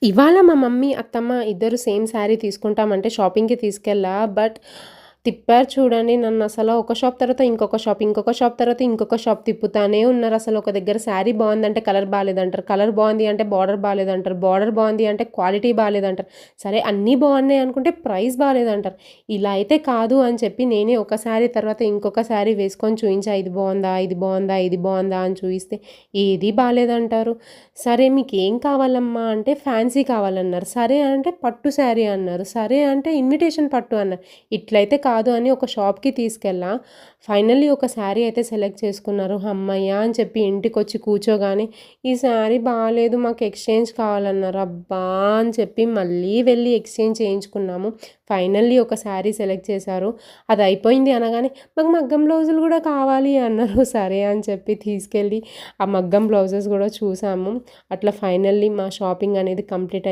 ఇవాళ మా మమ్మీ, అత్తమ్మ ఇద్దరు సేమ్ శారీ తీసుకుంటామంటే షాపింగ్‌కి తీసుకెళ్ళా. బట్ తిప్పారు చూడండి నన్నసల. ఒక షాప్ తర్వాత ఇంకొక షాప్, ఇంకొక షాప్ తర్వాత ఇంకొక షాప్ తిప్పుతానే ఉన్నారసలు. ఒక దగ్గర శారీ బావుందంటే కలర్ బాలేదంటారు. కలర్ బావుంది అంటే బార్డర్ బాలేదంటారు. బార్డర్ బావుంది అంటే క్వాలిటీ బాలేదంటారు. సరే అన్నీ బావున్నాయి అనుకుంటే ప్రైస్ బాలేదంటారు. ఇలా అయితే కాదు అని చెప్పి నేనే ఒక శారీ తర్వాత ఇంకొక శారీ వేసుకొని చూయించా. ఇది బావుందా? ఇది బావుందా? ఇది బావుందా? అని చూయిస్తే ఏది బాలేదంటారు. సరే మీకేం కావాలమ్మా అంటే ఫ్యాన్సీ కావాలన్నారు. సరే అంటే పట్టు శారీ అన్నారు. సరే అంటే ఇన్విటేషన్ పట్టు అన్నారు. ఇట్లయితే కాదు అని ఒక షాప్‌కి తీసుకెళ్ళా. ఫైనల్లీ ఒక శారీ అయితే సెలెక్ట్ చేసుకున్నారు. హమ్మయ్య! అని చెప్పి ఇంటికొచ్చి కూర్చోగానే ఈ శారీ బాలేదు మాకు ఎక్స్‌చేంజ్ కావాలన్నారు. అబ్బా! అని చెప్పి మళ్ళీ వెళ్ళి ఎక్స్‌చేంజ్ చేయించుకున్నాము. ఫైనల్లీ ఒక శారీ సెలెక్ట్ చేశారు. అది అయిపోయింది అనగానే మాకు మగ్గం బ్లౌజులు గూడా కావాలి అన్నారు. సరే అని చెప్పి తీసుకెళ్ళి ఆ మగ్గం బ్లౌజెస్ గూడా చూసాము. అట్లా ఫైనల్లీ మా షాపింగ్ అనేది కంప్లీట్